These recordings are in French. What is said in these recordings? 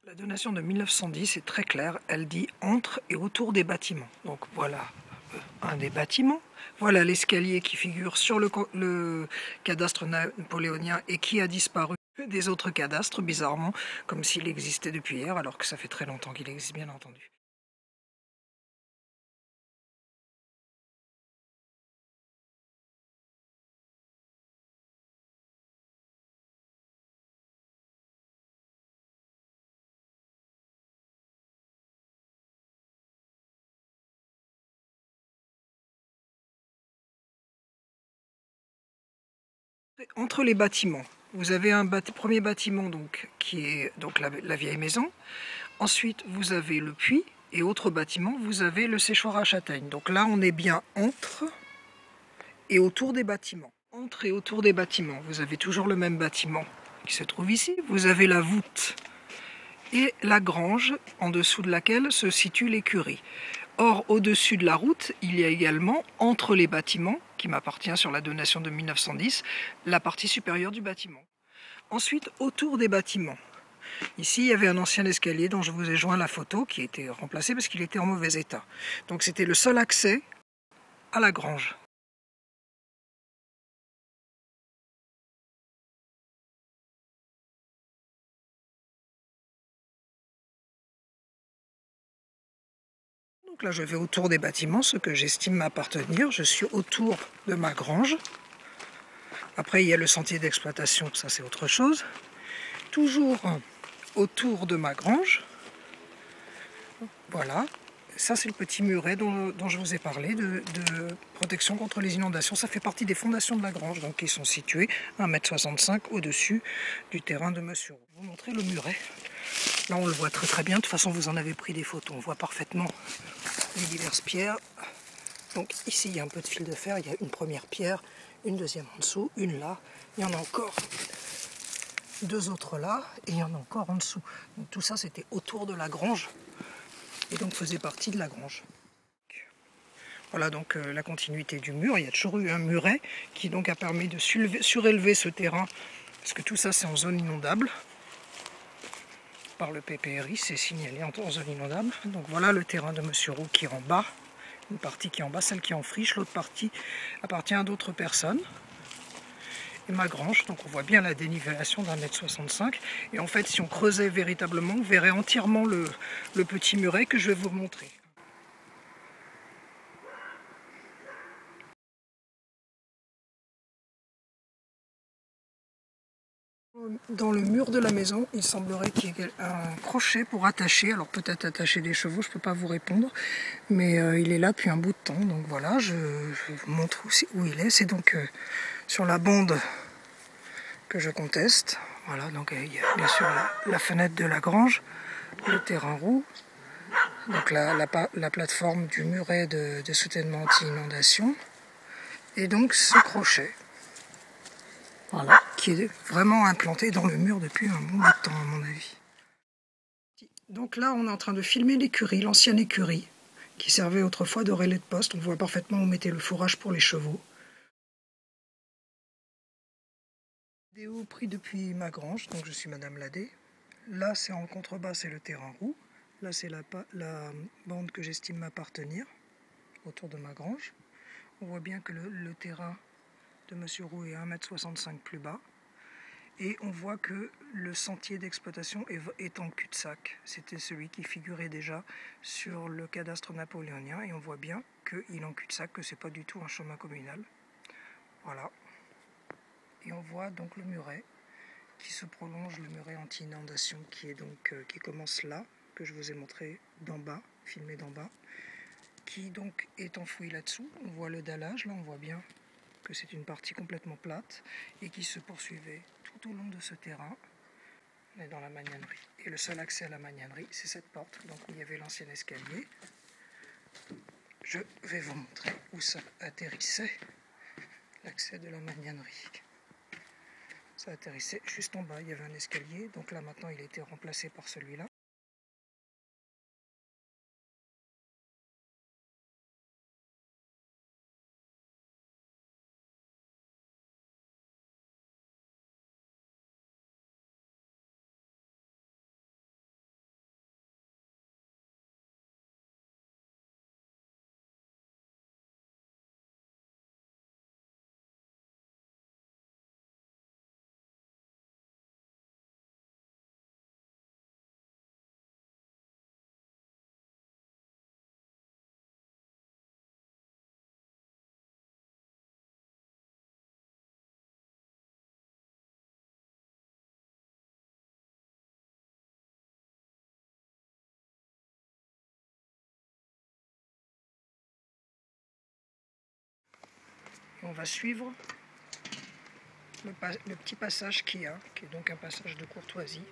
La donation de 1910 est très claire, elle dit entre et autour des bâtiments. Donc voilà un des bâtiments, voilà l'escalier qui figure sur le cadastre napoléonien et qui a disparu des autres cadastres, bizarrement, comme s'il existait depuis hier, alors que ça fait très longtemps qu'il existe, bien entendu. Entre les bâtiments, vous avez un premier bâtiment donc, qui est donc la vieille maison. Ensuite, vous avez le puits. Et autre bâtiment, vous avez le séchoir à châtaigne. Donc là, on est bien entre et autour des bâtiments. Entre et autour des bâtiments, vous avez toujours le même bâtiment qui se trouve ici. Vous avez la voûte et la grange en dessous de laquelle se situe l'écurie. Or, au-dessus de la route, il y a également, entre les bâtiments, qui m'appartient sur la donation de 1910, la partie supérieure du bâtiment. Ensuite, autour des bâtiments. Ici, il y avait un ancien escalier dont je vous ai joint la photo, qui a été remplacé parce qu'il était en mauvais état. Donc c'était le seul accès à la grange. Donc là, je vais autour des bâtiments, ce que j'estime m'appartenir. Je suis autour de ma grange. Après, il y a le sentier d'exploitation, ça c'est autre chose. Toujours autour de ma grange. Voilà. Ça, c'est le petit muret dont je vous ai parlé, de protection contre les inondations. Ça fait partie des fondations de la grange, donc qui sont situées à 1,65 m au-dessus du terrain de Monsieur Roux. Je vais vous montrer le muret. Là, on le voit très très bien. De toute façon, vous en avez pris des photos. On voit parfaitement les diverses pierres. Donc ici, il y a un peu de fil de fer. Il y a une première pierre, une deuxième en dessous, une là. Il y en a encore deux autres là, et il y en a encore en dessous. Donc tout ça, c'était autour de la grange, et donc faisait partie de la grange. Voilà donc la continuité du mur. Il y a toujours eu un muret qui donc a permis de surélever ce terrain, parce que tout ça c'est en zone inondable. Par le PPRI, c'est signalé en zone inondable. Donc voilà le terrain de Monsieur Roux qui est en bas, une partie qui est en bas, celle qui est en friche, l'autre partie appartient à d'autres personnes. Et ma grange, donc on voit bien la dénivellation d'1,65 m. Et en fait, si on creusait véritablement, on verrait entièrement le petit muret que je vais vous montrer. Dans le mur de la maison, il semblerait qu'il y ait un crochet pour attacher. Alors peut-être attacher des chevaux, je ne peux pas vous répondre. Mais il est là depuis un bout de temps. Donc voilà, je vous montre où il est. C'est donc sur la bande que je conteste. Voilà, donc il y a bien sûr la fenêtre de la grange, le terrain roux, donc la plateforme du muret de soutènement anti-inondation, et donc ce crochet. Voilà, qui est vraiment implanté dans le mur depuis un bon bout de temps à mon avis. Donc là on est en train de filmer l'écurie, l'ancienne écurie, qui servait autrefois de relais de poste. On voit parfaitement où mettait le fourrage pour les chevaux. Vidéo pris depuis ma grange, donc je suis Madame Ladé. Là c'est en contrebas, c'est le terrain roux. Là c'est la bande que j'estime m'appartenir, autour de ma grange. On voit bien que le terrain de Monsieur Roux est 1,65 m plus bas. Et on voit que le sentier d'exploitation est en cul-de-sac. C'était celui qui figurait déjà sur le cadastre napoléonien. Et on voit bien qu'il est en cul-de-sac, que ce n'est pas du tout un chemin communal. Voilà. Et on voit donc le muret qui se prolonge, le muret anti-inondation qui commence là, que je vous ai montré d'en bas, filmé d'en bas, qui donc est enfoui là-dessous. On voit le dallage, là on voit bien que c'est une partie complètement plate et qui se poursuivait tout au long de ce terrain. On est dans la magnanerie. Et le seul accès à la magnanerie, c'est cette porte, donc où il y avait l'ancien escalier. Je vais vous montrer où ça atterrissait, l'accès de la magnanerie. Ça atterrissait juste en bas, il y avait un escalier, donc là maintenant il a été remplacé par celui-là. on va suivre le petit passage qu'il y a, qui est donc un passage de courtoisie.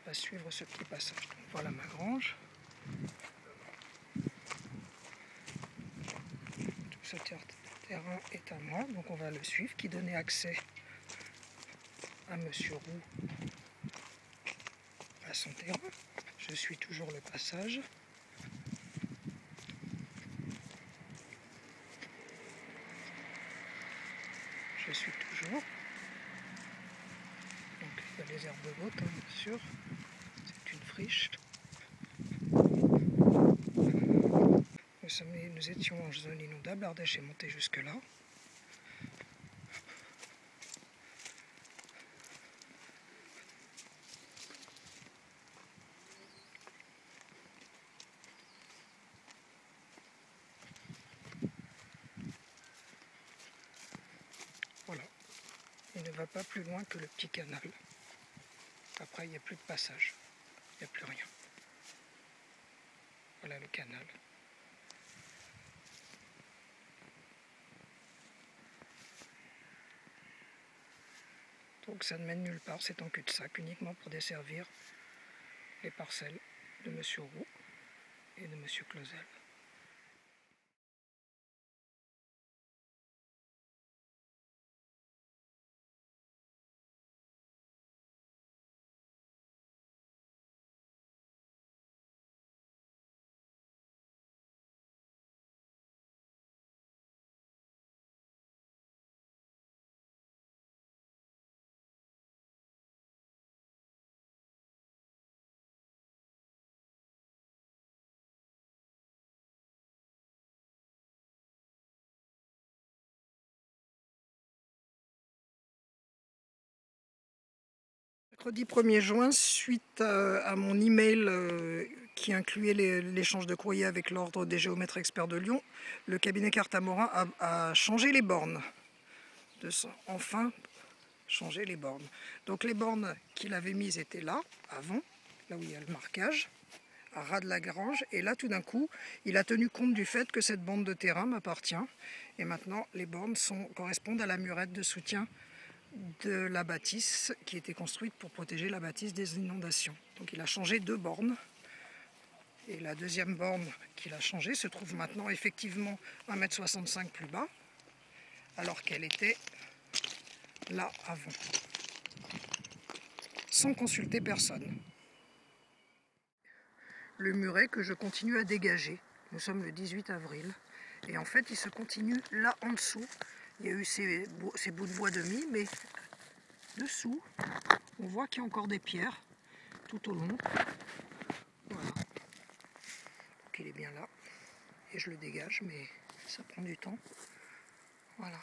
On va suivre ce petit passage. Donc, voilà ma grange. Tout ce terrain est à moi, donc on va le suivre, qui donnait accès à Monsieur Roux à son terrain. Je suis toujours le passage. Je suis toujours. Donc il y a les herbes hautes, hein, bien sûr. C'est une friche. Nous étions en zone inondable, l'Ardèche est montée jusque là. Voilà. Il ne va pas plus loin que le petit canal. Après, il n'y a plus de passage. Il n'y a plus rien. Voilà le canal. Donc ça ne mène nulle part, c'est en cul-de-sac, uniquement pour desservir les parcelles de Monsieur Roux et de Monsieur Clausel. Mercredi 1er juin, suite à mon email qui incluait l'échange de courrier avec l'Ordre des géomètres experts de Lyon, le cabinet Cartamorin a changé les bornes. Enfin, changer les bornes. Donc les bornes qu'il avait mises étaient là, avant, là où il y a le marquage, à ras de la grange. Et là, tout d'un coup, il a tenu compte du fait que cette bande de terrain m'appartient. Et maintenant, les bornes correspondent à la murette de soutien de la bâtisse qui était construite pour protéger la bâtisse des inondations. Donc il a changé 2 bornes. Et la deuxième borne qu'il a changée se trouve maintenant effectivement 1,65 m plus bas, alors qu'elle était là avant, sans consulter personne. Le muret que je continue à dégager. Nous sommes le 18 avril. Et en fait, il se continue là en dessous. Il y a eu ces bouts de bois de mie, mais dessous, on voit qu'il y a encore des pierres tout au long. Voilà. Donc il est bien là. Et je le dégage, mais ça prend du temps. Voilà.